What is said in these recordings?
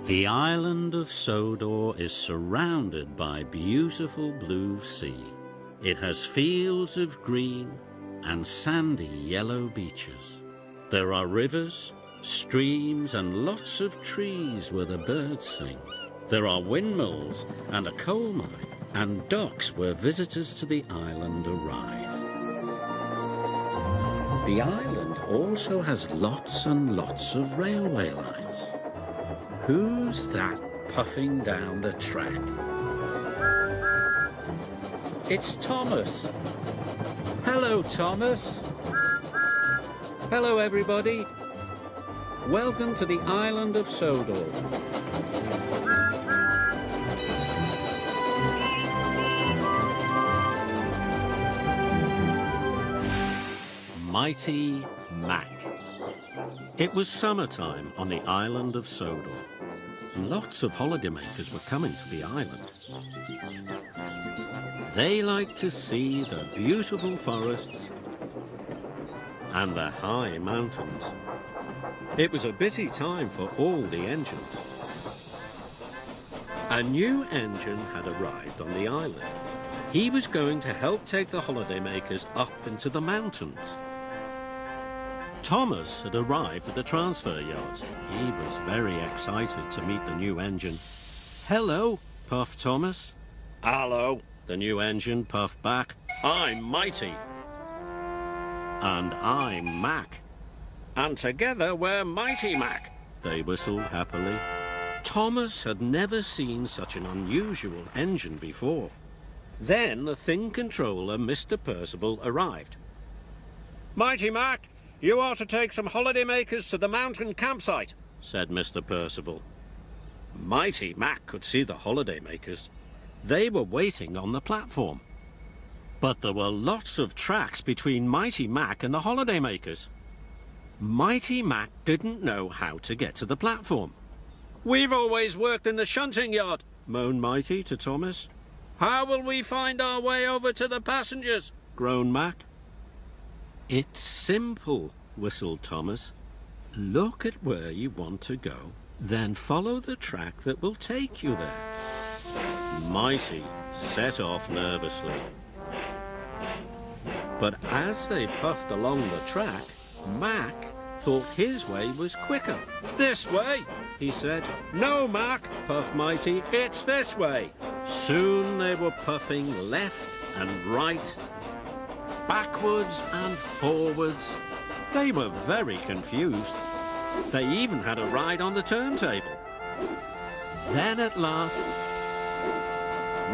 The island of Sodor is surrounded by beautiful blue sea. It has fields of green and sandy yellow beaches. There are rivers, streams and lots of trees where the birds sing. There are windmills and a coal mine and docks where visitors to the island arrive. The island also has lots and lots of railway lines. Who's that puffing down the track? It's Thomas. Hello, Thomas. Hello, everybody. Welcome to the island of Sodor. Mighty Mac. It was summertime on the island of Sodor. Lots of holidaymakers were coming to the island. They liked to see the beautiful forests and the high mountains. It was a busy time for all the engines. A new engine had arrived on the island. He was going to help take the holidaymakers up into the mountains. Thomas had arrived at the transfer yards. He was very excited to meet the new engine. Hello, puffed Thomas. Hello, the new engine puffed back. I'm Mighty. And I'm Mac. And together we're Mighty Mac. They whistled happily. Thomas had never seen such an unusual engine before. Then the thing controller, Mr. Percival, arrived. Mighty Mac, you are to take some holidaymakers to the mountain campsite, said Mr. Percival. Mighty Mac could see the holidaymakers. They were waiting on the platform. But there were lots of tracks between Mighty Mac and the holidaymakers. Mighty Mac didn't know how to get to the platform. We've always worked in the shunting yard, moaned Mighty to Thomas. How will we find our way over to the passengers? Groaned Mac. It's simple, whistled Thomas. Look at where you want to go, then follow the track that will take you there. Mighty set off nervously. But as they puffed along the track, Mac thought his way was quicker. This way, he said. No, Mac, puffed Mighty, it's this way. Soon they were puffing left and right, backwards and forwards. They were very confused. They even had a ride on the turntable. Then at last,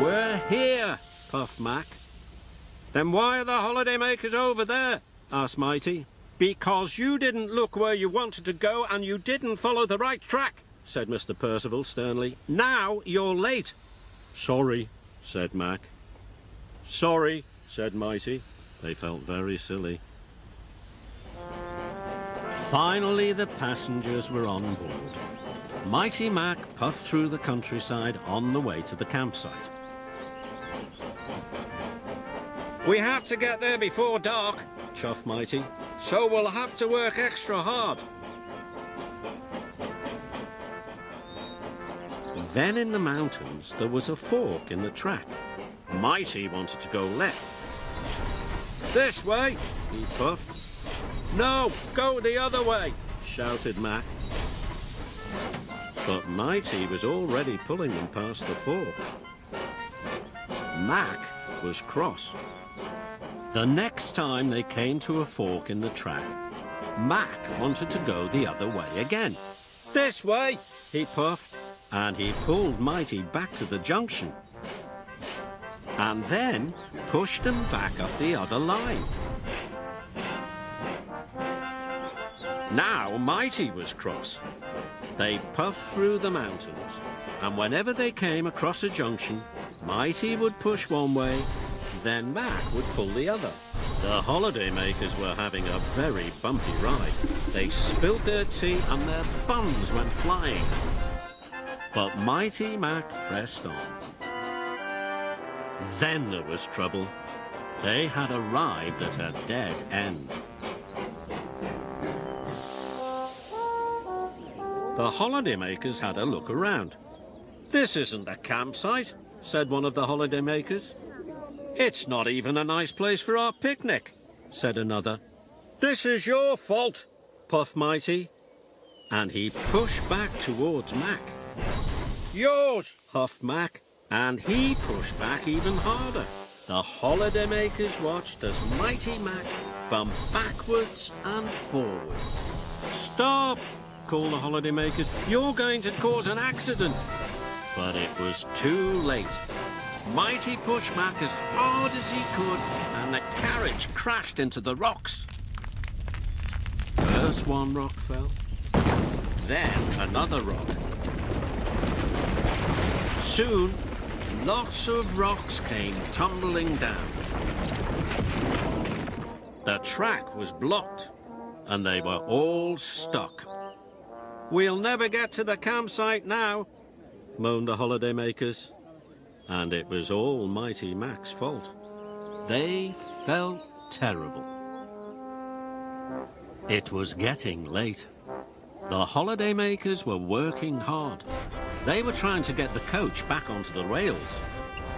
we're here, puffed Mac. Then why are the holidaymakers over there? Asked Mighty. Because you didn't look where you wanted to go and you didn't follow the right track, said Mr. Percival sternly. Now you're late. Sorry, said Mac. Sorry, said Mighty. They felt very silly. Finally, the passengers were on board. Mighty Mac puffed through the countryside on the way to the campsite. We have to get there before dark, chuffed Mighty, so we'll have to work extra hard. Then in the mountains, there was a fork in the track. Mighty wanted to go left. This way, he puffed. No, go the other way, shouted Mac. But Mighty was already pulling them past the fork. Mac was cross. The next time they came to a fork in the track, Mac wanted to go the other way again. This way, he puffed, and he pulled Mighty back to the junction. And then pushed them back up the other line. Now Mighty was cross. They puffed through the mountains, and whenever they came across a junction, Mighty would push one way, then Mac would pull the other. The holidaymakers were having a very bumpy ride. They spilt their tea and their buns went flying. But Mighty Mac pressed on. Then there was trouble. They had arrived at a dead end. The holidaymakers had a look around. "This isn't a campsite," said one of the holidaymakers. "It's not even a nice place for our picnic," said another. "This is your fault," puffed Mighty, and he pushed back towards Mac. "Yours," huffed Mac, and he pushed back even harder. The holidaymakers watched as Mighty Mac bumped backwards and forwards. "Stop!" called the holidaymakers. "You're going to cause an accident." But it was too late. Mighty pushed Mac as hard as he could, and the carriage crashed into the rocks. First one rock fell, then another rock. Soon, lots of rocks came tumbling down. The track was blocked, and they were all stuck. "We'll never get to the campsite now," moaned the holidaymakers. And it was all Mighty Mac's fault. They felt terrible. It was getting late. The holidaymakers were working hard. They were trying to get the coach back onto the rails.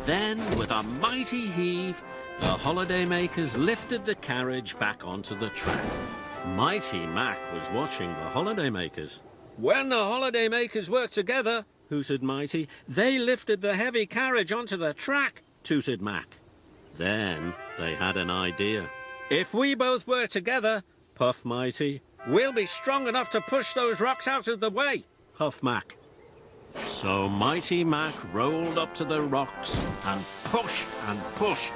Then, with a mighty heave, the holidaymakers lifted the carriage back onto the track. Mighty Mac was watching the holidaymakers. "When the holidaymakers work together," hooted Mighty, "they lifted the heavy carriage onto the track," tooted Mac. Then they had an idea. "If we both work together," puffed Mighty, "we'll be strong enough to push those rocks out of the way," huffed Mac. So Mighty Mac rolled up to the rocks and pushed and pushed.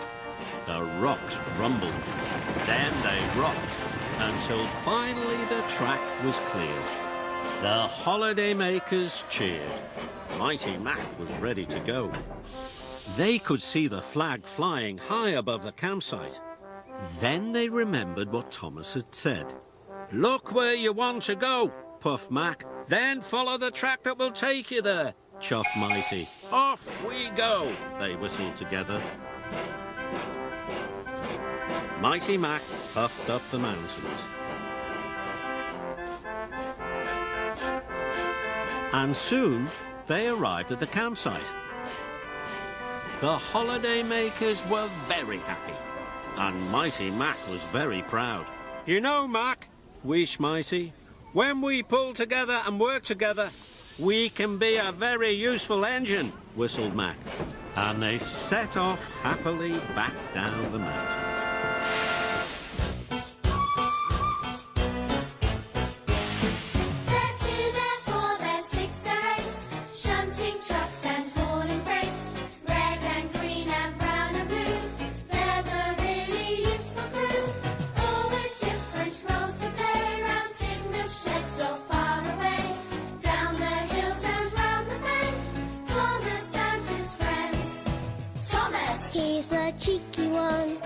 The rocks rumbled. Then they rocked until finally the track was clear. The holidaymakers cheered. Mighty Mac was ready to go. They could see the flag flying high above the campsite. Then they remembered what Thomas had said. "Look where you want to go," puffed Mac. "Then follow the track that will take you there," chuffed Mighty. "Off we go," they whistled together. Mighty Mac puffed up the mountains. And soon they arrived at the campsite. The holidaymakers were very happy, and Mighty Mac was very proud. "You know, Mac," wheezed Mighty, "when we pull together and work together, we can be a very useful engine," whistled Mac. And they set off happily back down the mountain. He's the cheeky one.